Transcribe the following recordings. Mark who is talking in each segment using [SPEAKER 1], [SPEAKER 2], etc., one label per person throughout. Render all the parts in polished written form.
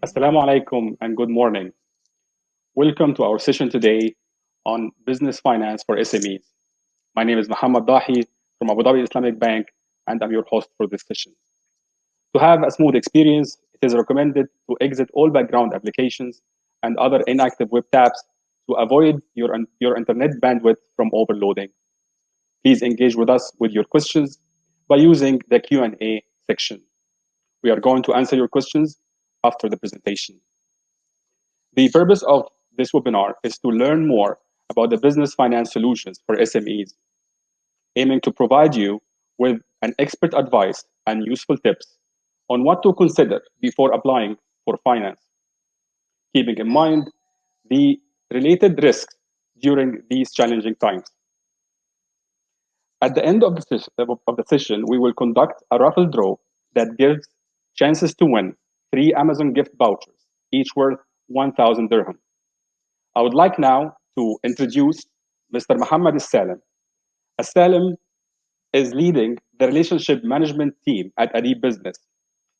[SPEAKER 1] Assalamu alaikum and good morning. Welcome to our session today on business finance for SMEs. My name is Muhammad Dahi from Abu Dhabi Islamic Bank, and I'm your host for this session. To have a smooth experience, it is recommended to exit all background applications and other inactive web tabs to avoid your internet bandwidth from overloading. Please engage with us with your questions by using the Q&A section. We are going to answer your questions after the presentation. The purpose of this webinar is to learn more about the business finance solutions for SMEs, aiming to provide you with an expert advice and useful tips on what to consider before applying for finance, keeping in mind the related risks during these challenging times. At the end of the session, we will conduct a raffle draw that gives chances to win 3 Amazon gift vouchers, each worth 1,000 dirham. I would like now to introduce Mr. Muhammad Salim. Salim is leading the relationship management team at ADIB Business.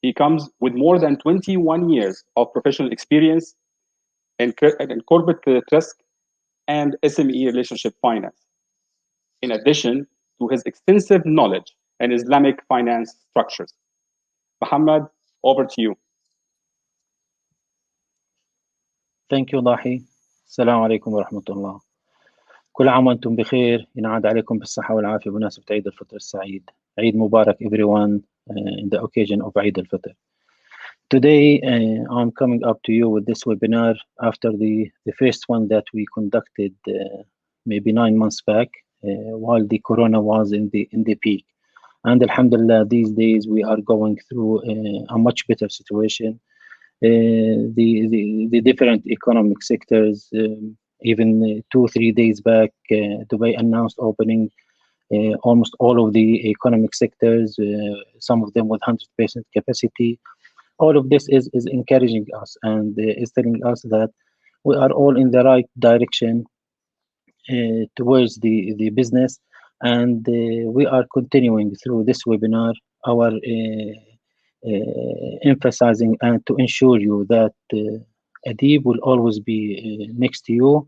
[SPEAKER 1] He comes with more than 21 years of professional experience in corporate credit risk and SME relationship finance, in addition to his extensive knowledge in Islamic finance structures. Muhammad, over to you.
[SPEAKER 2] Thank you ضاحي. السلام عليكم ورحمة الله. كل عام وأنتم بخير. ينعاد عليكم بالصحة والعافية بمناسبة عيد الفطر السعيد. عيد مبارك everyone in the occasion of Eid al-Fitr. Today I'm coming up to you with this webinar after the first one that we conducted maybe 9 months back while the corona was in the peak. And alhamdulillah, these days we are going through a much better situation. The different economic sectors, even 2-3 days back, Dubai announced opening almost all of the economic sectors, some of them with 100% capacity. All of this is encouraging us and is telling us that we are all in the right direction towards the business, and we are continuing through this webinar our emphasizing and to ensure you that ADIB will always be next to you.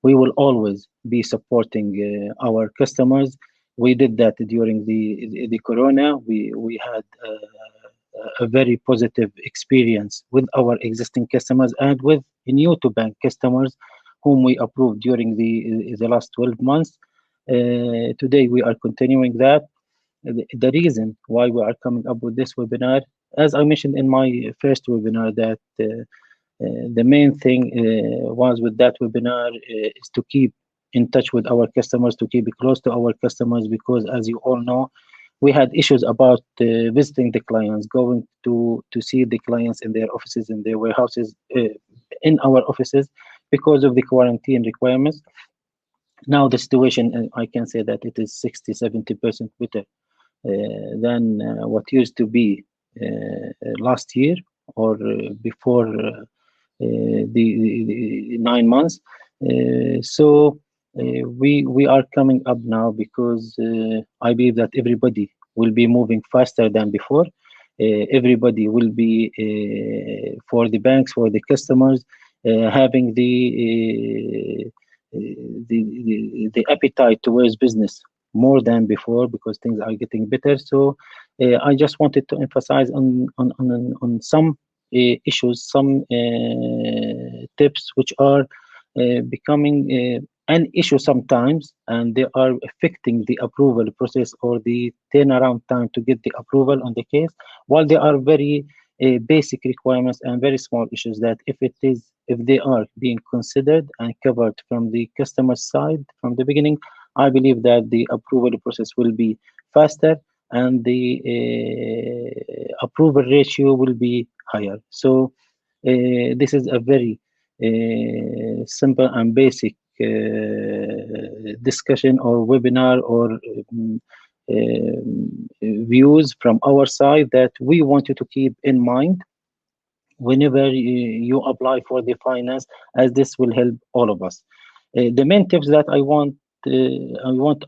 [SPEAKER 2] We will always be supporting our customers. We did that during the corona. We had a very positive experience with our existing customers and with new to bank customers whom we approved during the last 12 months. Today we are continuing that. The reason why we are coming up with this webinar, as I mentioned in my first webinar, that the main thing was with that webinar is to keep in touch with our customers, to keep close to our customers, because as you all know, we had issues about visiting the clients, going to see the clients in their offices, in their warehouses, in our offices, because of the quarantine requirements. Now the situation, I can say that it is 60-70% better than what used to be last year or before the 9 months. So we are coming up now because I believe that everybody will be moving faster than before. Everybody will be for the banks, for the customers, having the appetite towards business more than before, because things are getting better. So I just wanted to emphasize on some issues, some tips which are becoming an issue sometimes, and they are affecting the approval process or the turnaround time to get the approval on the case, while they are very basic requirements and very small issues that if they are being considered and covered from the customer side from the beginning, I believe that the approval process will be faster and the approval ratio will be higher. So this is a very simple and basic discussion or webinar or views from our side that we want you to keep in mind whenever you apply for the finance, as this will help all of us. The main tips that I want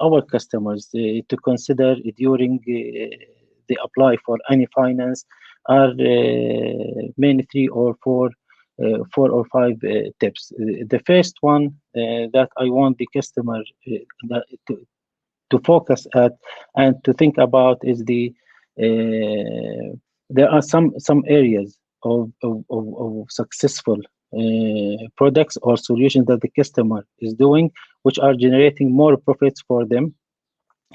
[SPEAKER 2] our customers to consider during the apply for any finance are mainly four or five tips. The first one that I want the customer to focus at and to think about is there are some areas of successful products or solutions that the customer is doing, which are generating more profits for them,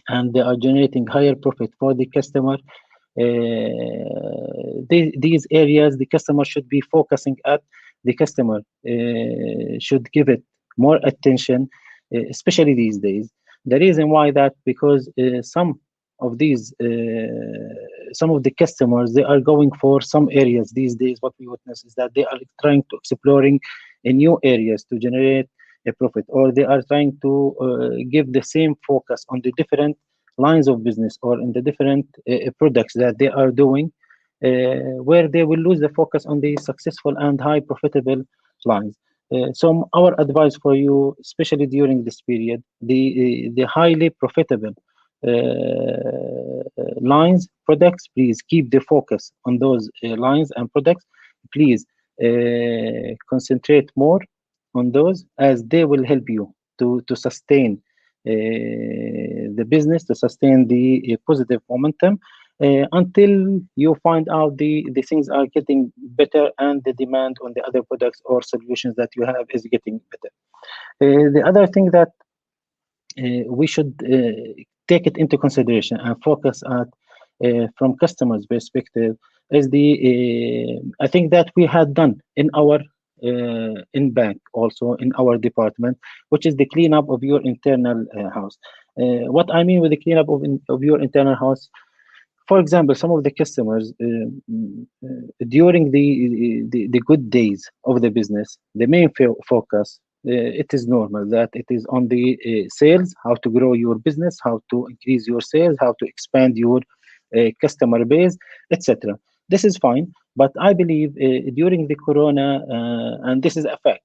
[SPEAKER 2] and they are generating higher profit for the customer. These areas the customer should be focusing at. The customer should give it more attention, especially these days. The reason why that, because some of the customers, they are going for some areas these days. What we witness is that they are trying to exploring new areas to generate a profit, or they are trying to give the same focus on the different lines of business or in the different products that they are doing, where they will lose the focus on the successful and high profitable lines. So our advice for you, especially during this period, the highly profitable lines, products, please keep the focus on those lines and products. Please concentrate more on those, as they will help you to sustain the business, to sustain the positive momentum until you find out the things are getting better and the demand on the other products or solutions that you have is getting better. The other thing that we should take it into consideration and focus at from customers' perspective is I think that we had done in our in bank, also in our department, which is the cleanup of your internal house. What I mean with the cleanup of your internal house, for example, some of the customers during the good days of the business, the main focus, it is normal that it is on the sales, how to grow your business, how to increase your sales, how to expand your customer base, etc. This is fine, but I believe during the corona, and this is a fact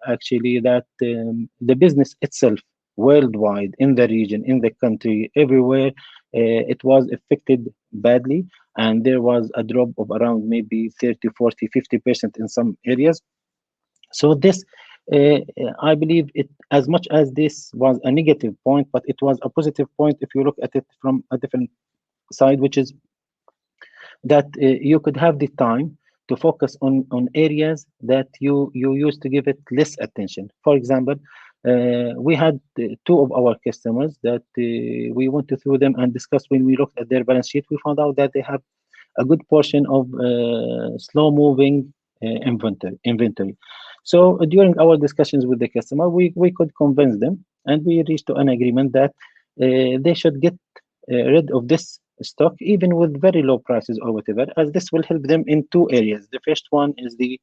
[SPEAKER 2] actually, that the business itself worldwide, in the region, in the country, everywhere, it was affected badly, and there was a drop of around maybe 30, 40, 50% in some areas. So this, I believe it, as much as this was a negative point, but it was a positive point if you look at it from a different side, which is that you could have the time to focus on areas that you used to give it less attention. For example, we had two of our customers that we went through them and discussed. When we looked at their balance sheet, we found out that they have a good portion of slow moving inventory. So during our discussions with the customer, we could convince them, and we reached to an agreement that they should get rid of this stock, even with very low prices or whatever, as this will help them in two areas. The first one is the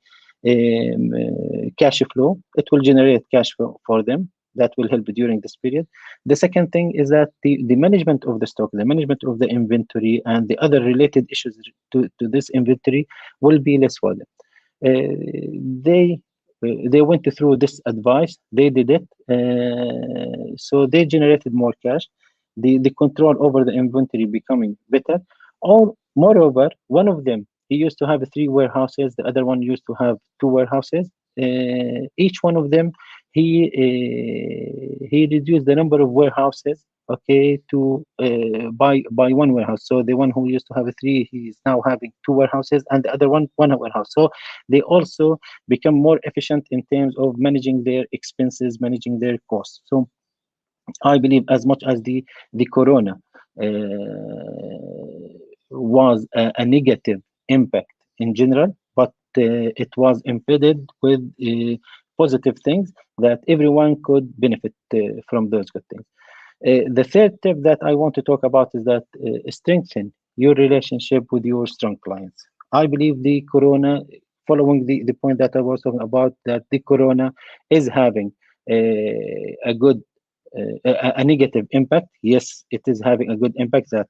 [SPEAKER 2] cash flow. It will generate cash flow for them. That will help during this period. The second thing is that the management of the stock, the management of the inventory, and the other related issues to this inventory will be less for them. They went through this advice. They did it. So they generated more cash. The control over the inventory becoming better. Or moreover, one of them, he used to have 3 warehouses. The other one used to have 2 warehouses. Each one of them, he reduced the number of warehouses, okay, to by 1 warehouse. So the one who used to have 3, he's now having 2 warehouses, and the other one warehouse. So they also become more efficient in terms of managing their expenses, managing their costs. So I believe, as much as the corona was a negative impact in general, but it was embedded with positive things that everyone could benefit from those good things. The third tip that I want to talk about is that strengthen your relationship with your strong clients. I believe the corona, following the point that I was talking about, that the corona is having a good a negative impact. Yes, it is having a good impact, that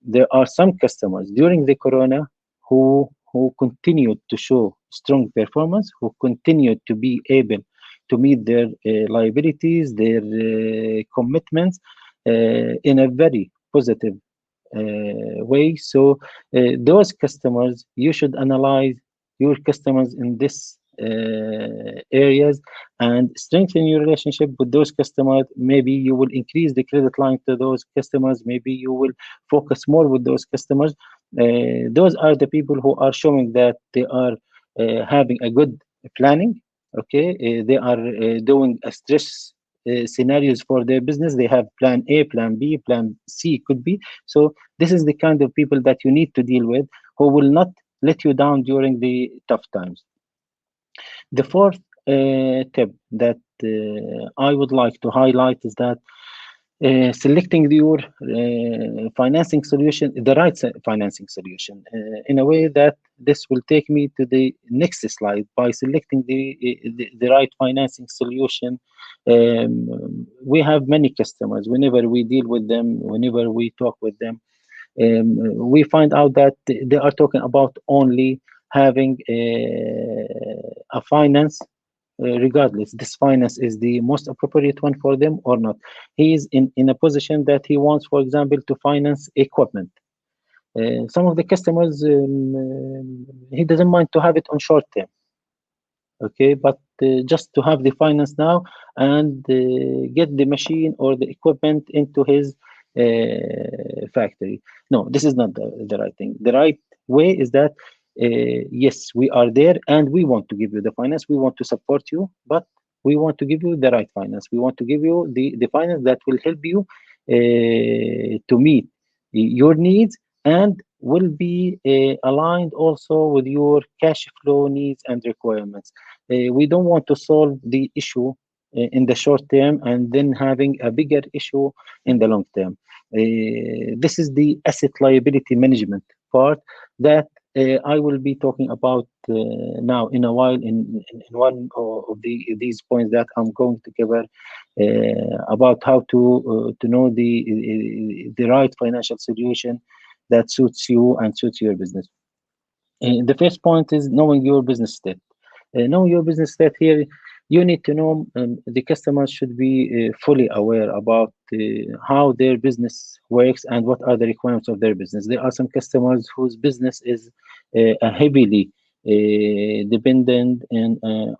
[SPEAKER 2] there are some customers during the corona who continued to show strong performance, who continued to be able to meet their liabilities, their commitments in a very positive way. So those customers, you should analyze your customers in this areas and strengthen your relationship with those customers. Maybe you will increase the credit line to those customers. Maybe you will focus more with those customers. Those are the people who are showing that they are having a good planning. Okay, they are doing a stress scenarios for their business. They have plan A, plan B, plan C could be. So this is the kind of people that you need to deal with, who will not let you down during the tough times. The fourth tip that I would like to highlight is that selecting your financing solution, the right financing solution, in a way that this will take me to the next slide. By selecting the right financing solution, we have many customers. Whenever we deal with them, whenever we talk with them, we find out that they are talking about only having a finance, regardless this finance is the most appropriate one for them or not. He is in a position that he wants, for example, to finance equipment. Some of the customers, he doesn't mind to have it on short term, okay, but just to have the finance now and get the machine or the equipment into his factory. No, this is not the right thing. The right way is that yes, we are there and we want to give you the finance, we want to support you, but we want to give you the right finance. We want to give you the finance that will help you to meet your needs and will be aligned also with your cash flow needs and requirements. We don't want to solve the issue in the short term and then having a bigger issue in the long term. This is the asset liability management part that I will be talking about now in a while in one of these points that I'm going to cover about how to know the right financial solution that suits you and suits your business. The first point is knowing your business state. Knowing your business state here, you need to know the customers should be fully aware about how their business works and what are the requirements of their business. There are some customers whose business is heavily dependent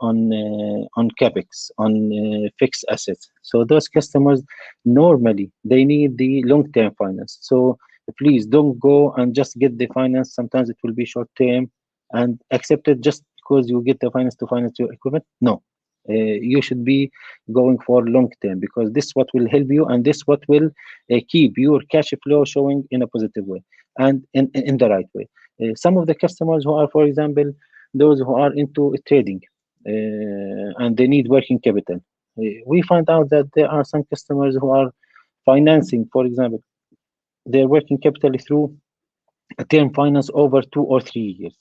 [SPEAKER 2] on capex, on fixed assets. So those customers normally they need the long-term finance. So please don't go and just get the finance. Sometimes it will be short-term and accept it just because you get the finance to finance your equipment. No, you should be going for long term, because this what will help you and this what will keep your cash flow showing in a positive way and in the right way. Some of the customers who are, for example, those who are into trading and they need working capital, we find out that there are some customers who are financing, for example, their working capital through a term finance over 2 or 3 years.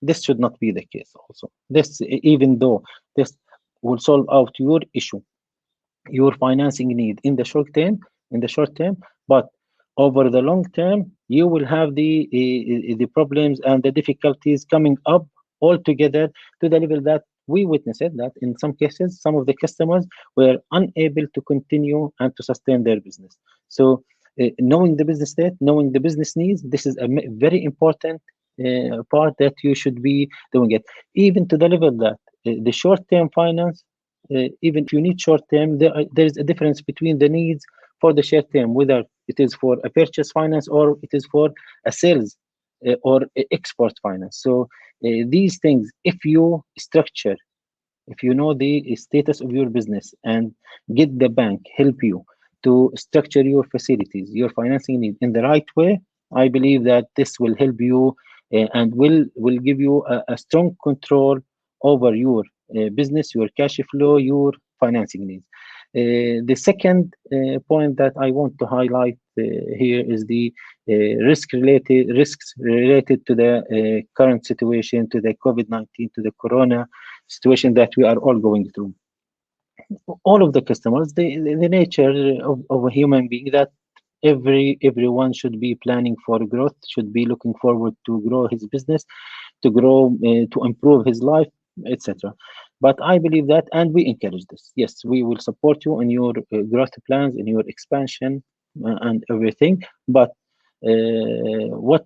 [SPEAKER 2] This should not be the case also. This, even though this will solve out your issue, your financing need in the short term, but over the long term, you will have the problems and the difficulties coming up all together to the level that we witnessed that in some cases, some of the customers were unable to continue and to sustain their business. So knowing the business state, knowing the business needs, this is a very important part that you should be doing it. Even to the level that the short-term finance, even if you need short-term, there is a difference between the needs for the short-term, whether it is for a purchase finance or it is for a sales or export finance. So these things, if you structure, if you know the status of your business and get the bank help you to structure your facilities, your financing need in the right way, I believe that this will help you and will give you a strong control over your business, your cash flow, your financing needs. The second point that I want to highlight here is the risks related to the current situation, to the COVID-19, to the Corona situation that we are all going through. All of the customers, the nature of a human being, that everyone should be planning for growth, should be looking forward to grow his business, to grow, to improve his life, etc. But I believe that, and we encourage this. Yes, we will support you in your growth plans, in your expansion, and everything. But What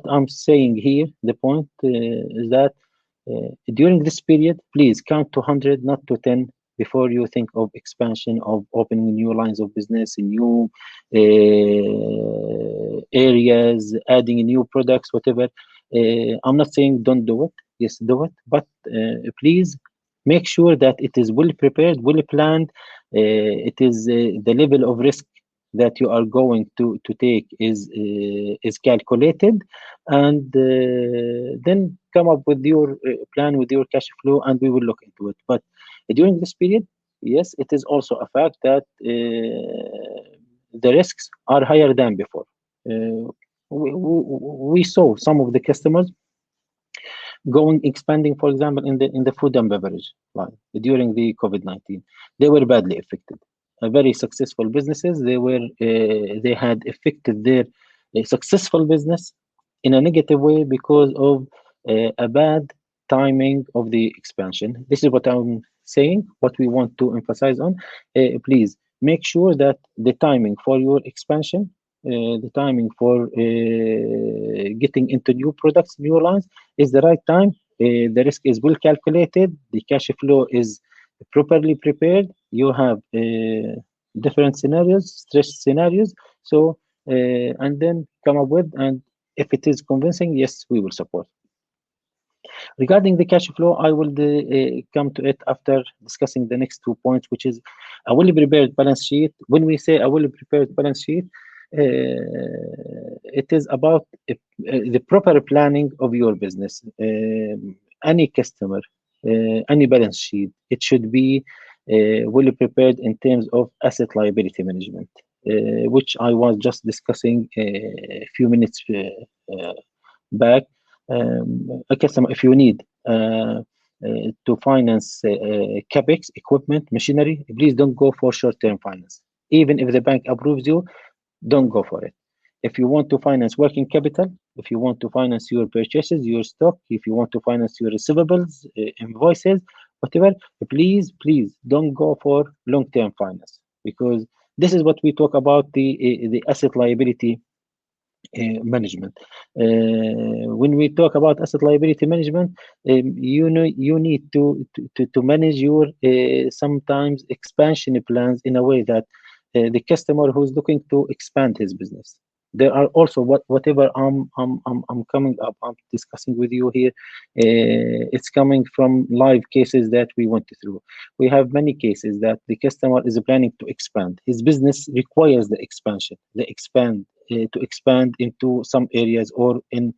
[SPEAKER 2] I'm saying here, the point is that during this period, please count to 100, not to 10, before you think of expansion, of opening new lines of business, new areas, adding new products, whatever. I'm not saying don't do it. Yes, do it, but please make sure that it is well prepared, well planned. It is the level of risk that you are going to take is calculated, and then come up with your plan, with your cash flow, and we will look into it. But during this period, yes, it is also a fact that the risks are higher than before. We saw some of the customers going expanding, for example, in the food and beverage line during the COVID-19. They were badly affected. Very successful businesses, they had affected their successful business in a negative way because of a bad timing of the expansion. This is what I'm saying, what we want to emphasize on. Please make sure that the timing for your expansion, the timing for getting into new products, new lines, is the right time. The risk is well calculated. The cash flow is properly prepared. You have different scenarios, stress scenarios. So, and then come up with, and if it is convincing, yes, we will support. Regarding the cash flow, I will come to it after discussing the next 2 points, which is a well-prepared balance sheet. When we say a well-prepared balance sheet, it is about the proper planning of your business. Any customer, any balance sheet, it should be well prepared in terms of asset liability management, which I was just discussing a few minutes back. A customer, if you need to finance capex, equipment, machinery, please don't go for short-term finance. Even if the bank approves you, don't go for it. If you want to finance working capital, if you want to finance your purchases, your stock, if you want to finance your receivables, invoices, whatever, please don't go for long-term finance, because this is what we talk about, the asset liability management. When we talk about asset liability management, you know, you need to manage your sometimes expansion plans in a way that the customer who's looking to expand his business. There are also whatever I'm coming up, I'm discussing with you here. It's coming from live cases that we went through. We have many cases that the customer is planning to expand. His business requires the expansion, to expand into some areas or in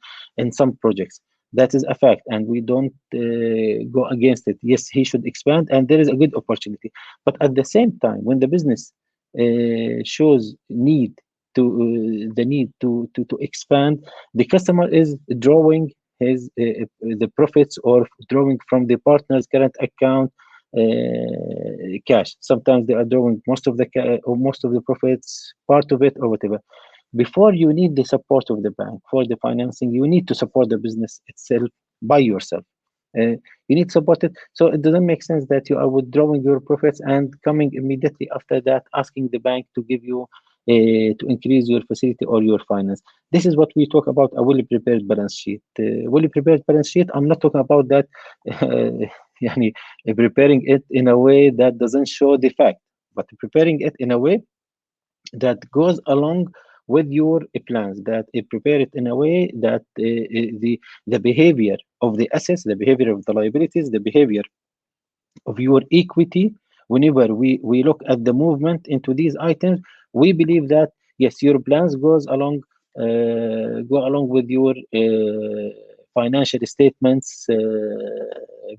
[SPEAKER 2] some projects. That is a fact, and we don't go against it. Yes, he should expand, and there is a good opportunity. But at the same time, when the business shows the need to expand, the customer is drawing his the profits, or drawing from the partner's current account cash. Sometimes they are drawing most of the or most of the profits, part of it, or whatever. Before you need the support of the bank for the financing, you need to support the business itself by yourself. You need to support it. So it doesn't make sense that you are withdrawing your profits and coming immediately after that asking the bank to give you to increase your facility or your finance. This is what we talk about, a well prepared balance sheet. Well prepared balance sheet, I'm not talking about that يعني, preparing it in a way that doesn't show the fact, but preparing it in a way that goes along with your plans, that prepare it in a way that the behavior of the assets, the behavior of the liabilities, the behavior of your equity, whenever we look at the movement into these items, we believe that yes, your plans go along with your financial statements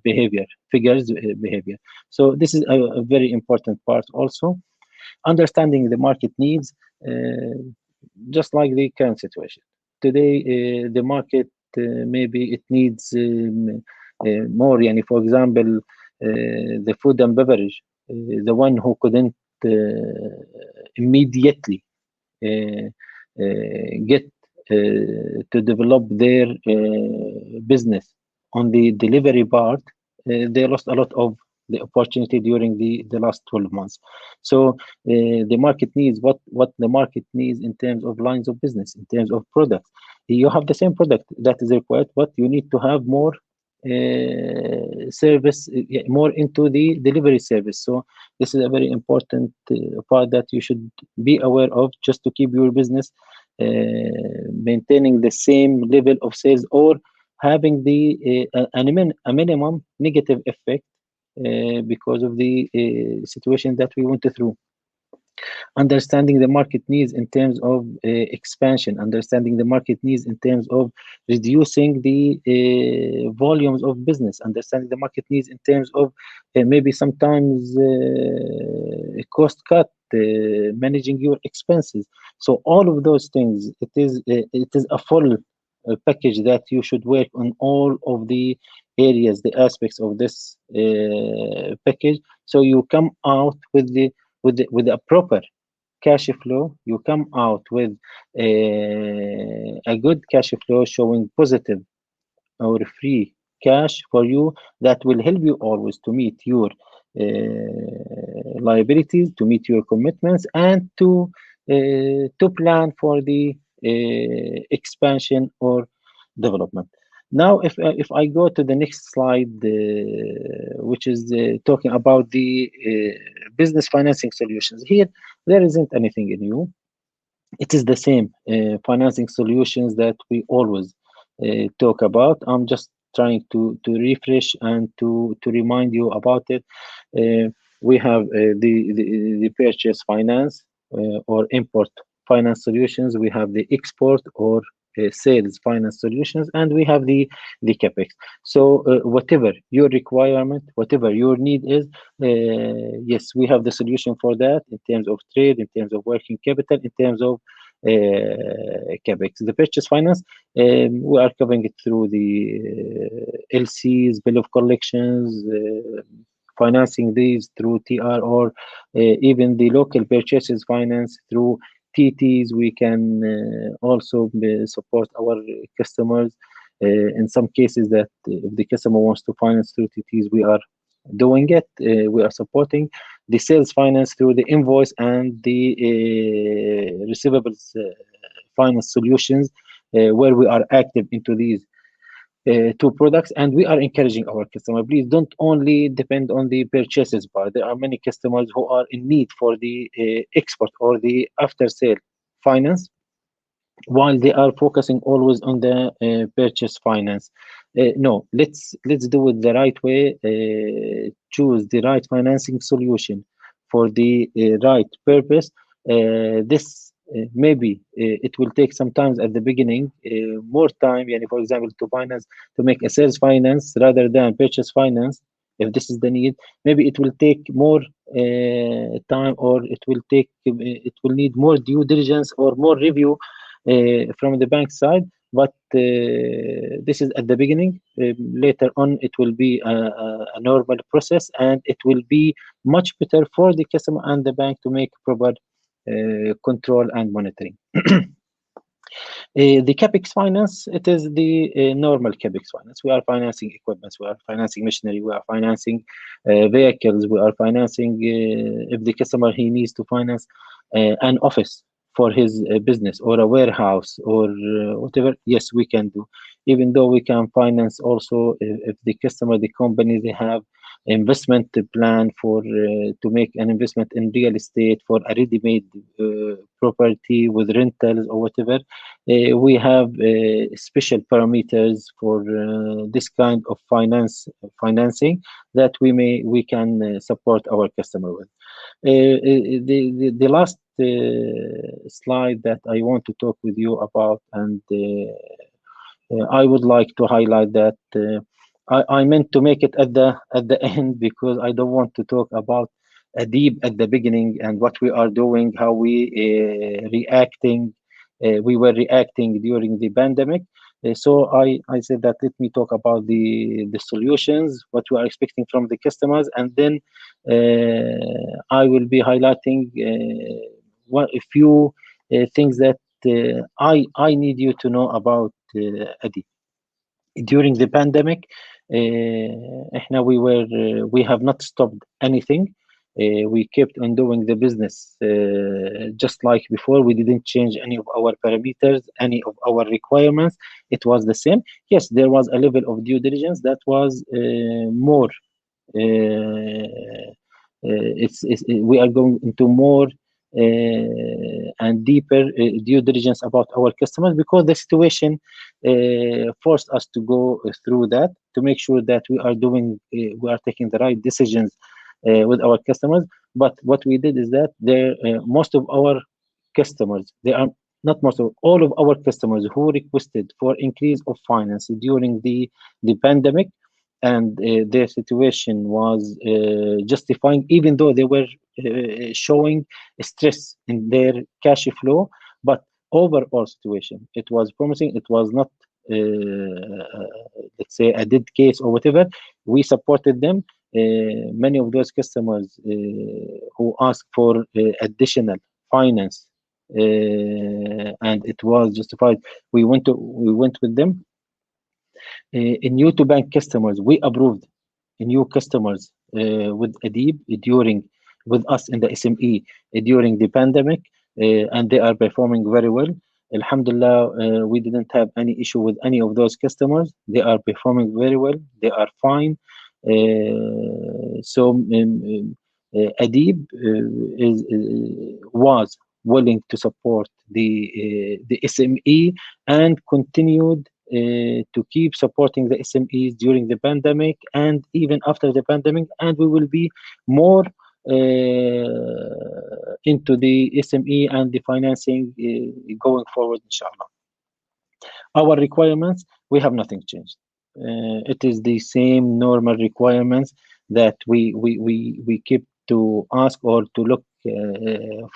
[SPEAKER 2] behavior, figures behavior. So this is a very important part also. Understanding the market needs, just like the current situation. Today, the market, maybe it needs more, yani, for example, the food and beverage, the one who couldn't immediately get to develop their business on the delivery part, they lost a lot of the opportunity during the last 12 months. So the market needs what the market needs in terms of lines of business, in terms of products. You have the same product that is required, but you need to have more service, more into the delivery service. So this is a very important part that you should be aware of, just to keep your business maintaining the same level of sales, or having a minimum negative effect because of the situation that we went through. Understanding the market needs in terms of expansion, understanding the market needs in terms of reducing the volumes of business, understanding the market needs in terms of maybe sometimes cost cut, managing your expenses. So all of those things, it is a full package that you should work on all of the areas, the aspects of this package, so you come out with a proper cash flow. You come out with a good cash flow showing positive or free cash for you, that will help you always to meet your liabilities, to meet your commitments, and to plan for the expansion or development. Now, if I go to the next slide, which is talking about the business financing solutions, here there isn't anything new. It is the same financing solutions that we always talk about. I'm just trying to refresh and to remind you about it. We have the purchase finance or import finance solutions. We have the export or sales finance solutions, and we have the capex. So whatever your requirement, whatever your need is, yes, we have the solution for that, in terms of trade, in terms of working capital, in terms of capex. The purchase finance, we are covering it through the LCs, bill of collections, financing these through TR, or even the local purchases finance through TTs. We can also support our customers in some cases, that if the customer wants to finance through TTs, we are doing it. We are supporting the sales finance through the invoice and the receivables finance solutions, where we are active into these two products. And we are encouraging our customer, please don't only depend on the purchases part. There are many customers who are in need for the export or the after sale finance, while they are focusing always on the purchase finance. No, let's do it the right way. Choose the right financing solution for the right purpose. This maybe it will take sometimes at the beginning more time, for example, to make a sales finance rather than purchase finance. If this is the need, maybe it will take more time, or it will need more due diligence or more review from the bank side. But this is at the beginning. Later on, it will be a normal process, and it will be much better for the customer and the bank to make proper control and monitoring. The capex finance, it is the normal capex finance. We are financing equipment, we are financing machinery, we are financing vehicles, we are financing if the customer he needs to finance an office for his business, or a warehouse, or whatever. Yes, we can do. Even though we can finance also if the customer, the company, they have investment plan for to make an investment in real estate for a ready-made property with rentals or whatever. We have special parameters for this kind of financing that we can support our customer with. The last slide that I want to talk with you about, and I would like to highlight that I meant to make it at the end, because I don't want to talk about ADIB at the beginning and what we are doing, how we we were reacting during the pandemic. So I said that let me talk about the solutions, what we are expecting from the customers, and then I will be highlighting a few things that I need you to know about ADIB. during the pandemic, we have not stopped anything. We kept on doing the business just like before. We didn't change any of our parameters, any of our requirements. It was the same. Yes, there was a level of due diligence that was more. We are going into more and deeper due diligence about our customers, because the situation forced us to go through that, to make sure that we are taking the right decisions with our customers. But what we did is that most of our customers, they are not most of all of our customers who requested for increase of finance during the pandemic, and their situation was justifying, even though they were showing stress in their cash flow. But overall situation, it was promising. It was not, let's say, a dead case or whatever. We supported them. Many of those customers who asked for additional finance, and it was justified, we went with them. New to bank customers, we approved new customers with ADIB with us in the SME during the pandemic, and they are performing very well. Alhamdulillah, we didn't have any issue with any of those customers. They are performing very well. They are fine. ADIB was willing to support the SME, and continued to keep supporting the SMEs during the pandemic and even after the pandemic, and we will be more into the SME and the financing going forward, inshallah. Our requirements, we have nothing changed. It is the same normal requirements that we keep to ask or to look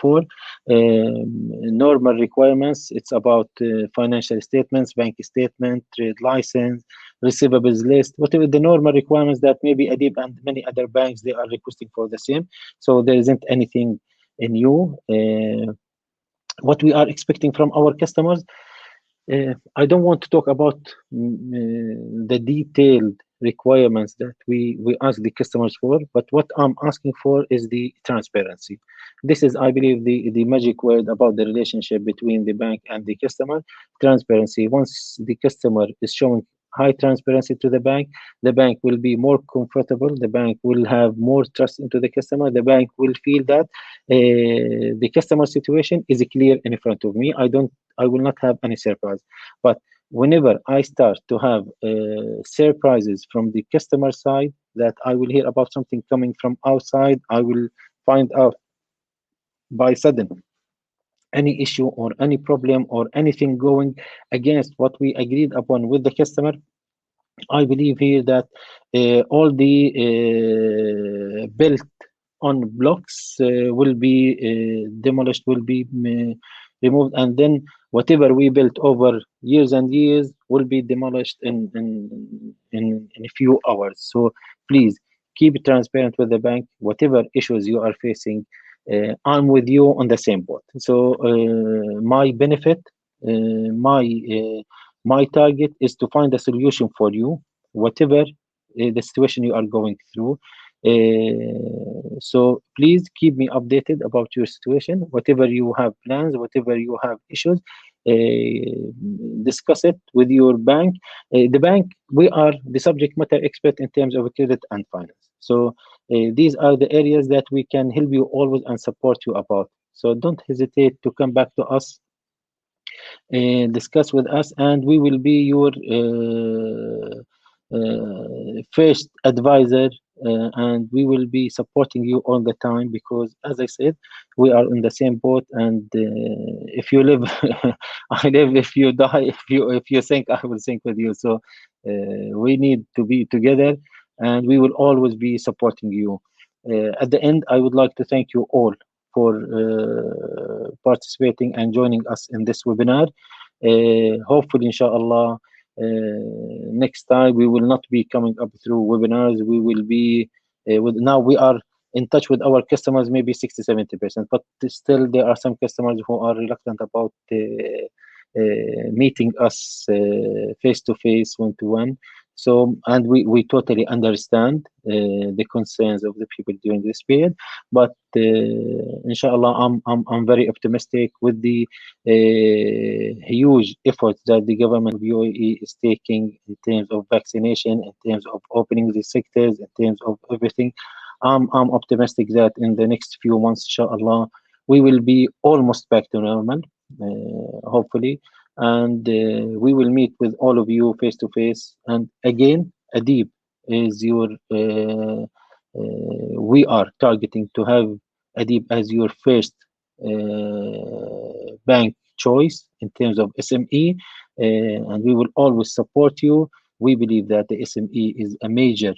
[SPEAKER 2] for. Normal requirements, it's about financial statements, bank statement, trade license, receivables list, whatever the normal requirements that maybe ADIB and many other banks, they are requesting for the same. So there isn't anything new. What we are expecting from our customers, I don't want to talk about the detailed requirements that we ask the customers for, but what I'm asking for is the transparency. This is, I believe, the magic word about the relationship between the bank and the customer. Transparency. Once the customer is showing high transparency to the bank will be more comfortable. The bank will have more trust into the customer. The bank will feel that the customer situation is clear in front of me. I will not have any surprise. But whenever I start to have surprises from the customer side, that I will hear about something coming from outside, I will find out by sudden any issue or any problem or anything going against what we agreed upon with the customer. I believe here that all the built on blocks will be demolished, will be removed, and then whatever we built over years and years will be demolished in a few hours. So please keep it transparent with the bank. Whatever issues you are facing, I'm with you on the same boat. So my benefit, my target is to find a solution for you, whatever the situation you are going through. So please keep me updated about your situation. Whatever you have plans, whatever you have issues, discuss it with your bank. The bank, we are the subject matter expert in terms of credit and finance. So these are the areas that we can help you always and support you about. So don't hesitate to come back to us, discuss with us, and we will be your first advisor, and we will be supporting you all the time, because as I said, we are in the same boat, and if you live I live, if you die, if you sink, I will sink with you. So we need to be together, and we will always be supporting you. At the end, I would like to thank you all for participating and joining us in this webinar. Hopefully, inshallah, next time we will not be coming up through webinars. We will be now we are in touch with our customers, maybe 60-70%, but still there are some customers who are reluctant about meeting us face to face, one to one. So, and we totally understand the concerns of the people during this period. But inshallah, I'm very optimistic with the huge efforts that the government of UAE is taking in terms of vaccination, in terms of opening the sectors, in terms of everything. I'm optimistic that in the next few months, inshallah, we will be almost back to normal, hopefully, and we will meet with all of you face to face. And again, Adib is your. We are targeting to have Adib as your first bank choice in terms of SME, and we will always support you. We believe that the SME is a major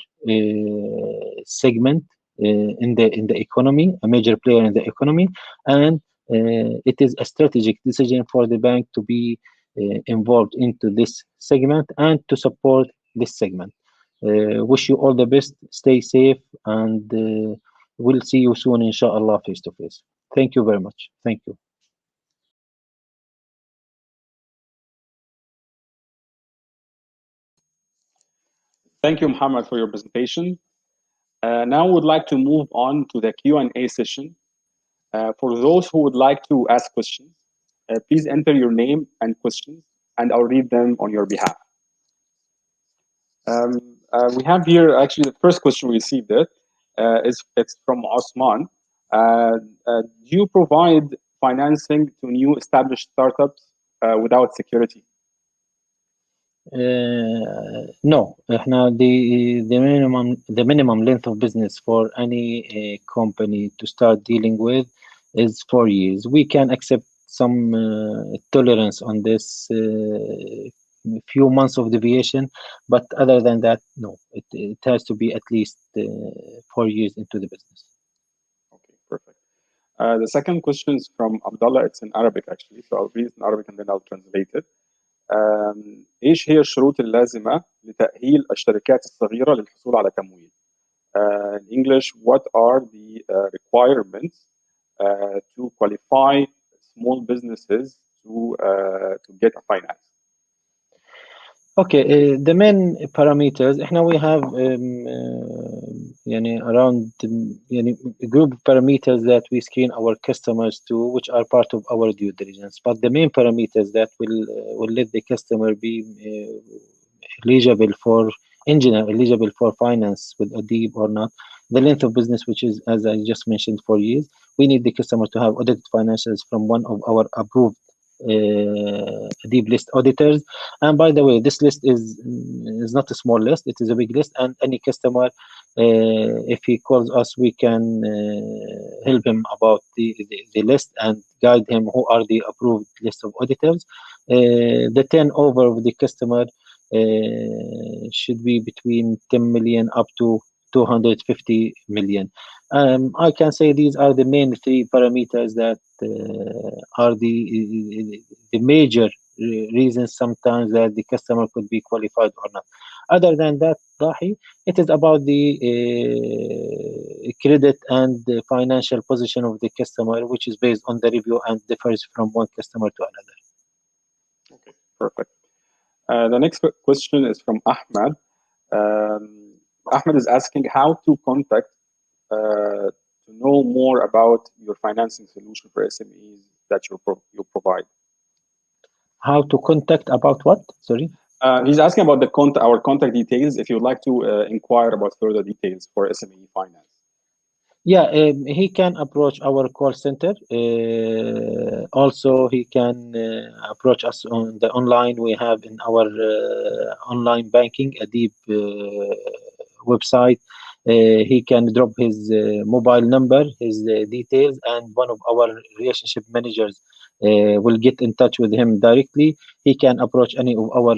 [SPEAKER 2] segment in the economy, a major player in the economy, and it is a strategic decision for the bank to be involved into this segment and to support this segment. Wish you all the best. Stay safe, and we'll see you soon, inshallah, face to face. Thank you very much. Thank you.
[SPEAKER 1] Thank you, Muhammad, for your presentation. Now we would like to move on to the Q&A session. For those who would like to ask questions, please enter your name and questions, and I'll read them on your behalf. We have here actually the first question we received it's from Osman. Do you provide financing to new established startups without security?
[SPEAKER 2] No, احنا the minimum length of business for any company to start dealing with is 4 years. We can accept some tolerance on this few months of deviation, but other than that, no, it has to be at least 4 years into the business.
[SPEAKER 1] Okay, perfect. The second question is from Abdullah. It's in Arabic actually, so I'll read it in Arabic and then I'll translate it. ايش هي الشروط اللازمه لتاهيل الشركات الصغيره للحصول على تمويل؟ In English, what are the requirements to qualify small businesses to get a finance?
[SPEAKER 2] Okay, the main parameters احنا we have around group of parameters that we screen our customers to, which are part of our due diligence. But the main parameters that will let the customer be eligible for finance with ADIB or not, the length of business, which is, as I just mentioned, 4 years. We need the customer to have audited financials from one of our approved ADIB list auditors. And by the way, this list is not a small list, it is a big list, and any customer, if he calls us, we can help him about the list and guide him who are the approved list of auditors. The turnover of the customer should be between 10 million up to 250 million. I can say these are the main 3 parameters that are the major reasons sometimes that the customer could be qualified or not. Other than that, Dahi, it is about the credit and the financial position of the customer, which is based on the review and differs from one customer to another.
[SPEAKER 1] Okay, perfect. The next question is from Ahmed. Ahmed is asking how to contact to know more about your financing solution for SMEs that you provide.
[SPEAKER 2] How to contact about what? Sorry.
[SPEAKER 1] He's asking about our contact details. If you'd like to inquire about further details for SME finance.
[SPEAKER 2] Yeah, he can approach our call center. Also, he can approach us on the online we have in our online banking, ADIB website. He can drop his mobile number, his details, and one of our relationship managers will get in touch with him directly. He can approach any of our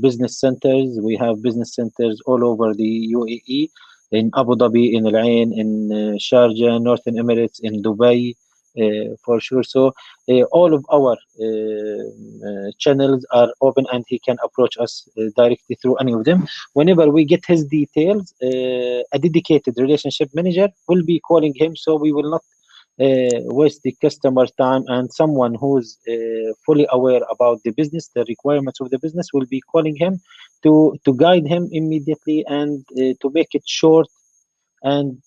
[SPEAKER 2] business centers. We have business centers all over the UAE, in Abu Dhabi, in Al Ain, in Sharjah, Northern Emirates, in Dubai, for sure. So all of our channels are open, and he can approach us directly through any of them. Whenever we get his details, a dedicated relationship manager will be calling him, so we will not waste the customer time, and someone who's fully aware about the business, the requirements of the business, will be calling him to guide him immediately, and to make it short and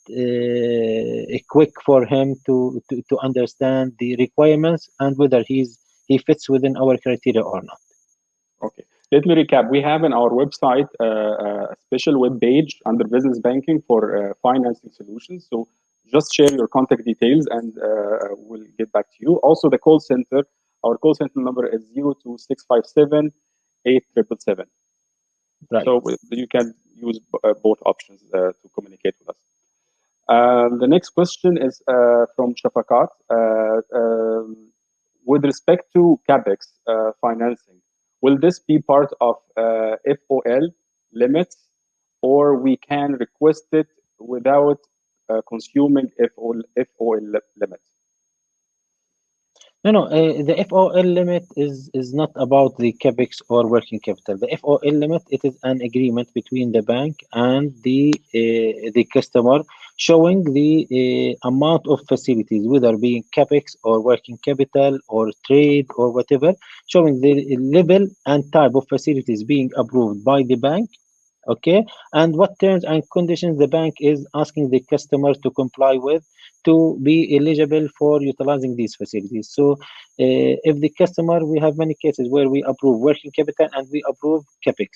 [SPEAKER 2] quick for him to understand the requirements and whether he fits within our criteria or not.
[SPEAKER 1] Okay. Let me recap. We have on our website a special web page under business banking for financing solutions. So just share your contact details and we'll get back to you. Also, the call center, our call center number is 02657 8777.
[SPEAKER 2] Right.
[SPEAKER 1] So you can use both options to communicate with us. The next question is from Shafakat. With respect to CapEx financing, will this be part of FOL limits, or we can request it without consuming FOL limits?
[SPEAKER 2] No, the FOL limit is not about the capex or working capital. The FOL limit, it is an agreement between the bank and the customer, showing the amount of facilities, whether being capex or working capital or trade or whatever, showing the level and type of facilities being approved by the bank. Okay, and what terms and conditions the bank is asking the customer to comply with to be eligible for utilizing these facilities. So if the customer, we have many cases where we approve working capital and we approve capex.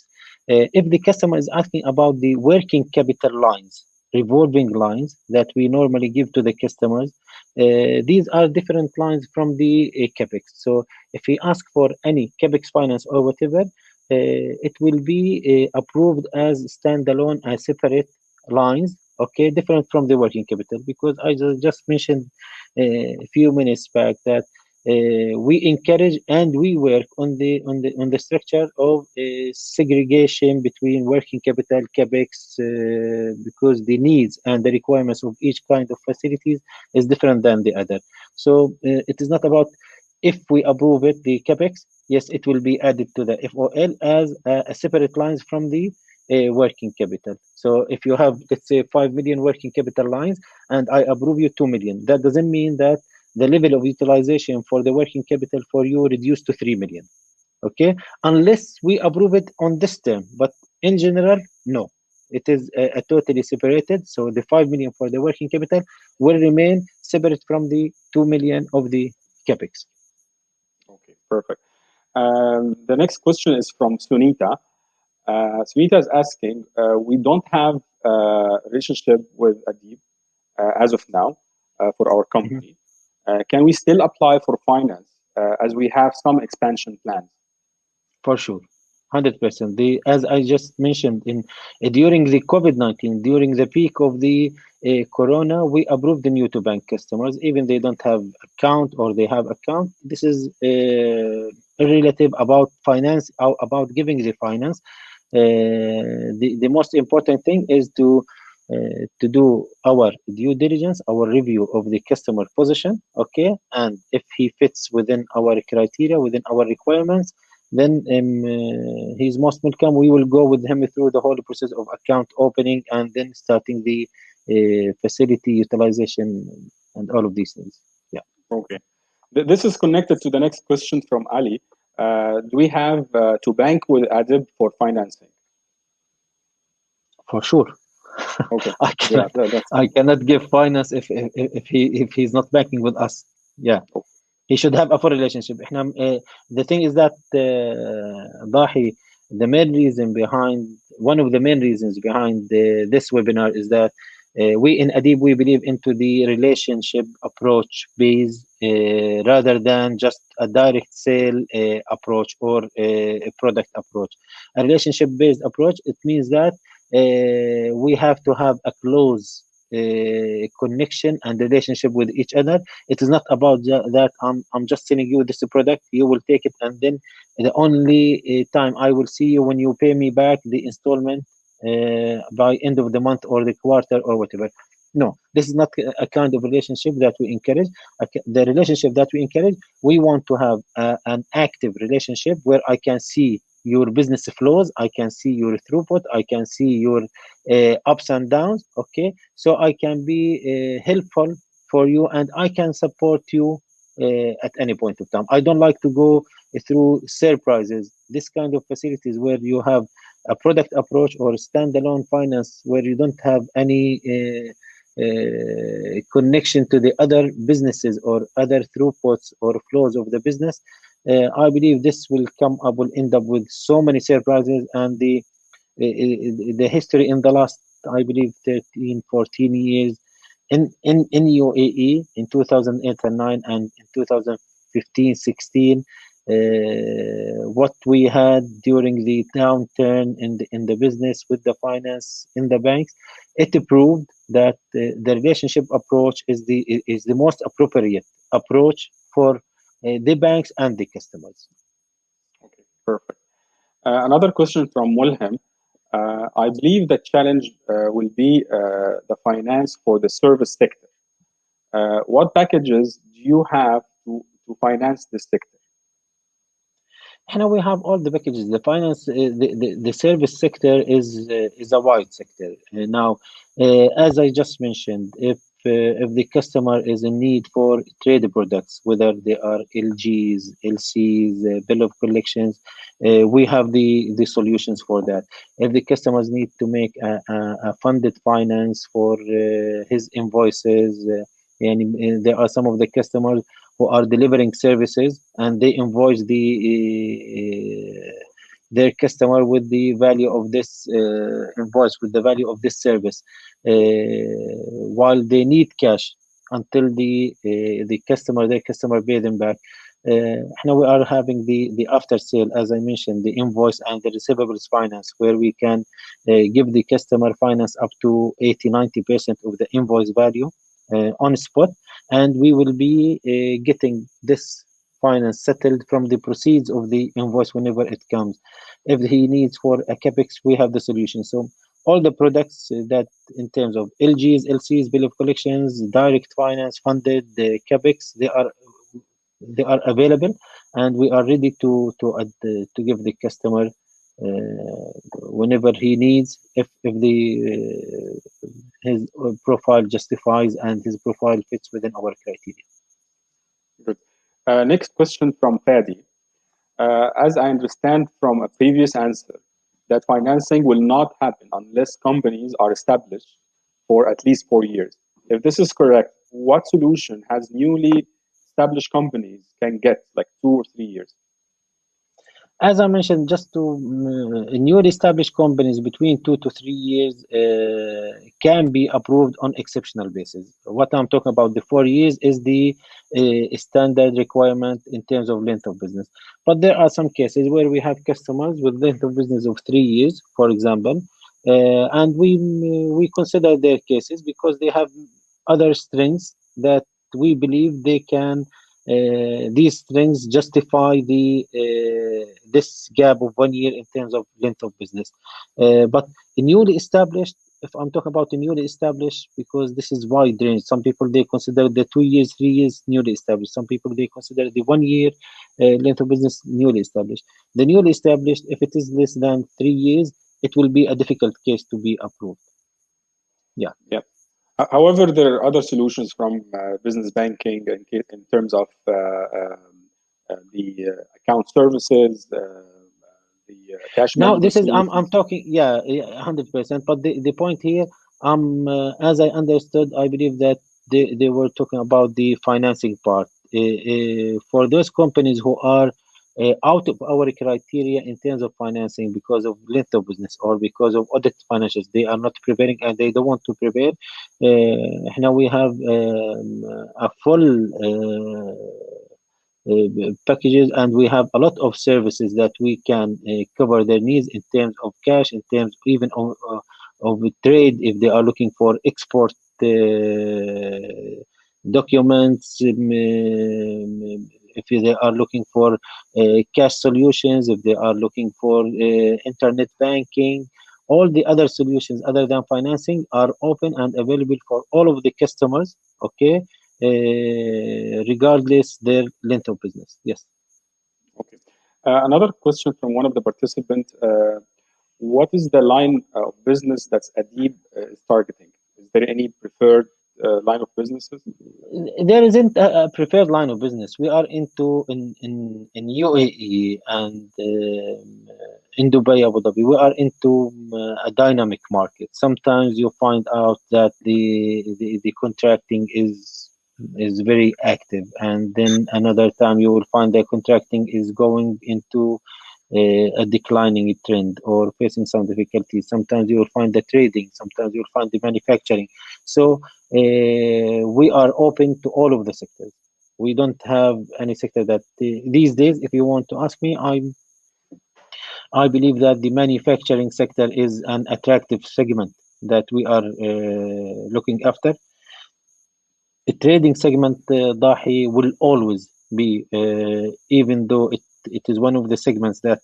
[SPEAKER 2] If the customer is asking about the working capital lines, revolving lines that we normally give to the customers, these are different lines from the capex. So if he asks for any capex finance or whatever, it will be approved as standalone, as separate lines, okay, different from the working capital, because I just mentioned a few minutes back that we encourage and we work on the structure of segregation between working capital, capex, because the needs and the requirements of each kind of facilities is different than the other. So it is not about if we approve it, the capex, yes, it will be added to the FOL as a separate lines from the working capital. So if you have, let's say, 5 million working capital lines and I approve you 2 million, that doesn't mean that the level of utilization for the working capital for you reduced to 3 million. Okay, unless we approve it on this term, but in general, no, it is a totally separated. So the 5 million for the working capital will remain separate from the 2 million of the capex.
[SPEAKER 1] Okay, perfect. The next question is from Sunita. Sunita is asking, we don't have a relationship with ADIB as of now for our company. Can we still apply for finance as we have some expansion plans?
[SPEAKER 2] For sure, 100%. The As I just mentioned, in during the COVID-19, during the peak of the Corona, we approved the new to bank customers, even they don't have account or they have account. This is relative about finance, about giving the finance. The most important thing is to do our due diligence, our review of the customer position, okay, and if he fits within our criteria, within our requirements, then he's most welcome. We will go with him through the whole process of account opening and then starting the facility utilization and all of these things. Yeah.
[SPEAKER 1] Okay. This is connected to the next question from Ali. Do we have to bank with ADIB for financing?
[SPEAKER 2] For sure.
[SPEAKER 1] Okay.
[SPEAKER 2] I cannot give finance if he's not banking with us. Yeah. He should have a full relationship. The thing is that Dahi, one of the main reasons behind this webinar is that we in ADIB, we believe into the relationship approach base rather than just a direct sale approach or a product approach. A relationship based approach, it means that we have to have a close connection and relationship with each other. It is not about that I'm just selling you this product, you will take it, and then the only time I will see you when you pay me back the installment by end of the month or the quarter or whatever. No, this is not a kind of relationship that we encourage. The relationship that we encourage, we want to have an active relationship where I can see your business flows, I can see your throughput, I can see your ups and downs, okay, so I can be helpful for you, and I can support you at any point of time. I don't like to go through surprises. This kind of facilities where you have a product approach or standalone finance where you don't have any connection to the other businesses or other throughputs or flows of the business. I believe this will come up, will end up with so many surprises, and the history in the last, I believe, 13, 14 years in UAE in 2008 and 9 and in 2015, 16, what we had during the downturn in the business with the finance in the banks, it proved that the relationship approach is the most appropriate approach for the banks and the customers.
[SPEAKER 1] Okay, perfect. Another question from Wilhelm. I believe the challenge will be the finance for the service sector. What packages do you have to finance this sector?
[SPEAKER 2] Now we have all the packages. The finance, the service sector is a wide sector. Now, as I just mentioned, if the customer is in need for trade products, whether they are LGs, LCs, bill of collections, we have the solutions for that. If the customers need to make a funded finance for his invoices, and there are some of the customers who are delivering services and they invoice their customer with the value of this invoice, with the value of this service, while they need cash until their customer pay them back. Now we are having the after sale, as I mentioned, the invoice and the receivables finance, where we can give the customer finance up to 80-90% of the invoice value on spot, and we will be getting this finance settled from the proceeds of the invoice whenever it comes. If he needs for a capex, we have the solution. So all the products that in terms of LGs, LCs, bill of collections, direct finance, funded, the capex, they are available, and we are ready to give the customer whenever he needs, if the his profile justifies and his profile fits within our criteria.
[SPEAKER 1] Good. Next question from Fadi. As I understand from a previous answer, that financing will not happen unless companies are established for at least 4 years. If this is correct, what solution has newly established companies can get, like 2 or 3 years?
[SPEAKER 2] As I mentioned, just to newly established companies between 2 to 3 years can be approved on exceptional basis. What I'm talking about, the 4 years is the standard requirement in terms of length of business. But there are some cases where we have customers with length of business of 3 years, for example, and we consider their cases because they have other strengths that we believe they can. These strengths justify this gap of 1 year in terms of length of business. But newly established, if I'm talking about the newly established, because this is wide range. Some people they consider the 2 years, 3 years newly established. Some people they consider the 1 year length of business newly established. The newly established, if it is less than 3 years, it will be a difficult case to be approved. Yeah.
[SPEAKER 1] Yeah. However, there are other solutions from business banking in terms of the account services, the cash
[SPEAKER 2] Now
[SPEAKER 1] management
[SPEAKER 2] this is I'm
[SPEAKER 1] solutions.
[SPEAKER 2] talking, yeah, 100%. But the point here, as I understood, I believe that they were talking about the financing part. For those companies who are out of our criteria in terms of financing because of length of business or because of audit financials, they are not preparing and they don't want to prepare. Now we have a full packages, and we have a lot of services that we can cover their needs in terms of cash, in terms even of trade, if they are looking for export documents, if they are looking for cash solutions, if they are looking for internet banking. All the other solutions other than financing are open and available for all of the customers, okay, regardless their length of business. Yes.
[SPEAKER 1] Okay. Another question from one of the participants. What is the line of business that ADIB is targeting? Is there any preferred line of businesses?
[SPEAKER 2] There isn't a preferred line of business. We are into in UAE and in Dubai, Abu Dhabi. We are into a dynamic market. Sometimes you find out that the contracting is very active, and then another time you will find that contracting is going into a declining trend or facing some difficulties. Sometimes you will find the trading. Sometimes you will find the manufacturing. So we are open to all of the sectors. We don't have any sector that these days, if you want to ask me, I believe that the manufacturing sector is an attractive segment that we are looking after. The trading segment, Dahi, will always be, even though it is one of the segments that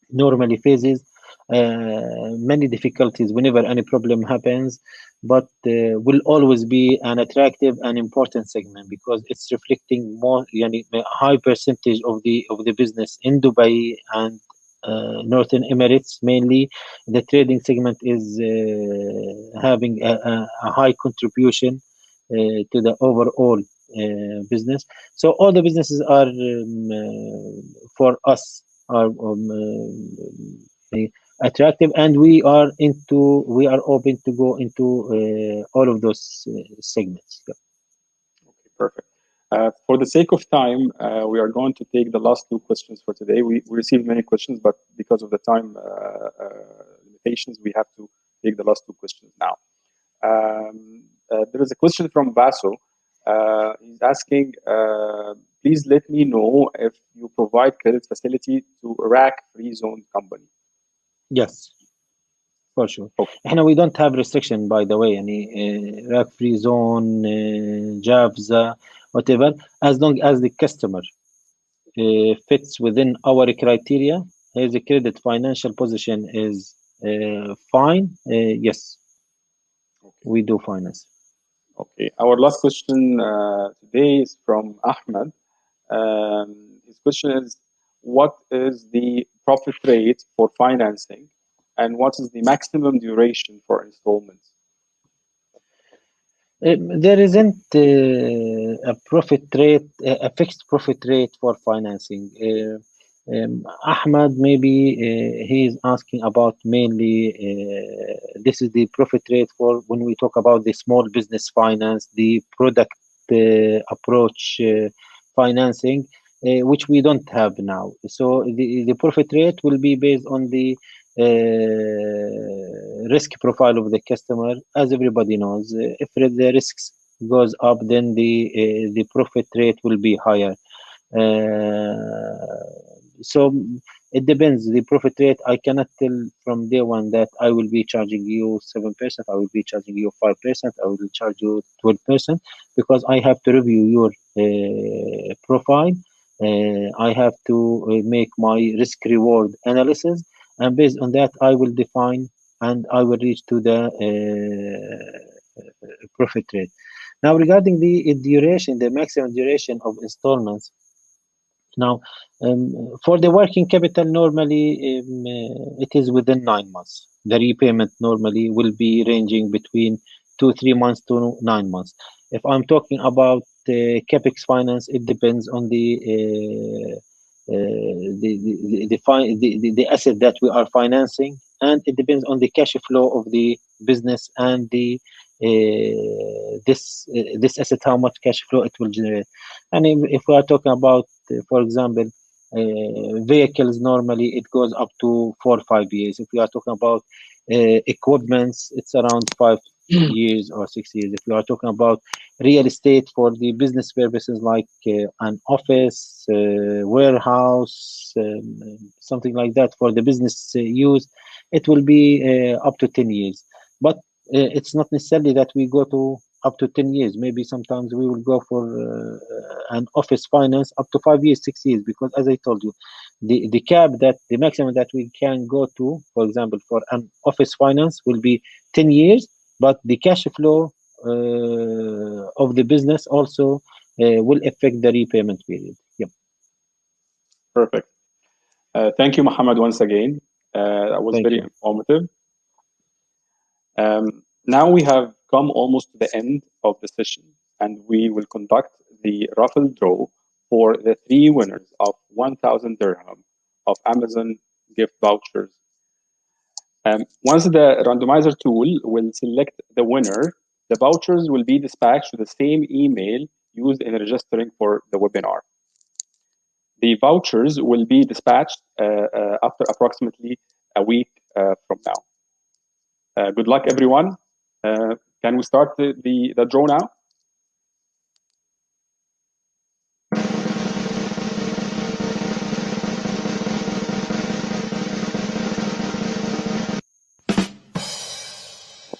[SPEAKER 2] normally faces many difficulties whenever any problem happens, but will always be an attractive and important segment because it's reflecting more, yani, a high percentage of the business in Dubai and Northern Emirates mainly. The trading segment is having a high contribution to the overall business. So all the businesses are for us are attractive, and we are open to go into all of those segments. Yeah.
[SPEAKER 1] Okay, perfect. For the sake of time, we are going to take the last two questions for today. We received many questions, but because of the time limitations, we have to take the last two questions now. There is a question from Baso. He's asking, please let me know if you provide credit facility to Iraq-free zone company.
[SPEAKER 2] Yes, for sure.
[SPEAKER 1] Okay.
[SPEAKER 2] And we don't have restriction, by the way, any Iraq free zone, JAVSA, whatever, as long as the customer fits within our criteria, his credit financial position is fine. Yes,
[SPEAKER 1] Okay.
[SPEAKER 2] we do finance.
[SPEAKER 1] Okay. Our last question today is from Ahmed. His question is, what is the profit rate for financing, and what is the maximum duration for installments?
[SPEAKER 2] There isn't a profit rate, a fixed profit rate for financing. Ahmad, maybe he is asking about mainly this is the profit rate for when we talk about the small business finance, the product approach financing, which we don't have now. So the profit rate will be based on the risk profile of the customer. As everybody knows, if the risks goes up, then the profit rate will be higher. So it depends. The profit rate, I cannot tell from day one that I will be charging you 7%, I will be charging you 5%, I will charge you 12%, because I have to review your profile. I have to make my risk reward analysis, and based on that, I will define and I will reach to the profit rate. Now, regarding the duration, the maximum duration of installments. Now, for the working capital, normally it is within 9 months. The repayment normally will be ranging between 3 months to 9 months. If I'm talking about capex finance, it depends on the asset that we are financing, and it depends on the cash flow of the business and the this asset, how much cash flow it will generate. And if we are talking about, for example, vehicles, normally it goes up to 4 or 5 years. If we are talking about equipments, it's around 5 years or 6 years. If you are talking about real estate for the business purposes, like an office, warehouse, something like that for the business use, it will be up to 10 years. But it's not necessarily that we go to up to 10 years. Maybe sometimes we will go for an office finance up to 5 years, 6 years, because as I told you, the cap, that the maximum that we can go to, for example, for an office finance will be 10 years, but the cash flow of the business also will affect the repayment period. Yep.
[SPEAKER 1] Perfect. Thank you, Mohammed, once again. That was
[SPEAKER 2] Thank
[SPEAKER 1] very
[SPEAKER 2] you.
[SPEAKER 1] informative. Now we have come almost to the end of the session, and we will conduct the raffle draw for the three winners of 1,000 dirham of Amazon gift vouchers. Once the randomizer tool will select the winner, the vouchers will be dispatched to the same email used in registering for the webinar. The vouchers will be dispatched after approximately a week from now. Good luck, everyone. Can we start the draw now?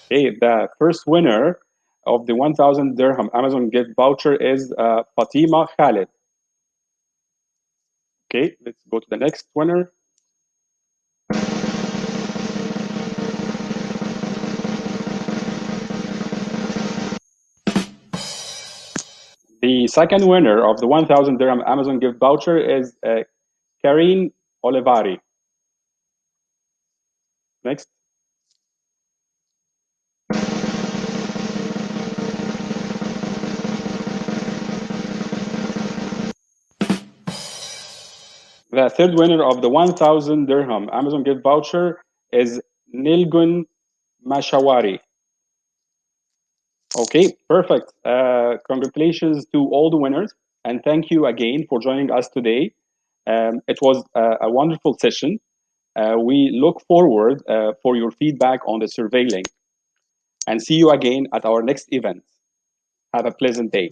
[SPEAKER 1] Okay, the first winner of the 1,000 dirham Amazon gift voucher is Fatima Khaled. Okay, let's go to the next winner. The second winner of the 1,000 dirham Amazon gift voucher is Karine Olivari. Next. The third winner of the 1,000 dirham Amazon gift voucher is Nilgun Mashawari. Okay, perfect. Congratulations to all the winners, and thank you again for joining us today. It was a wonderful session. We look forward for your feedback on the survey link, and see you again at our next event. Have a pleasant day.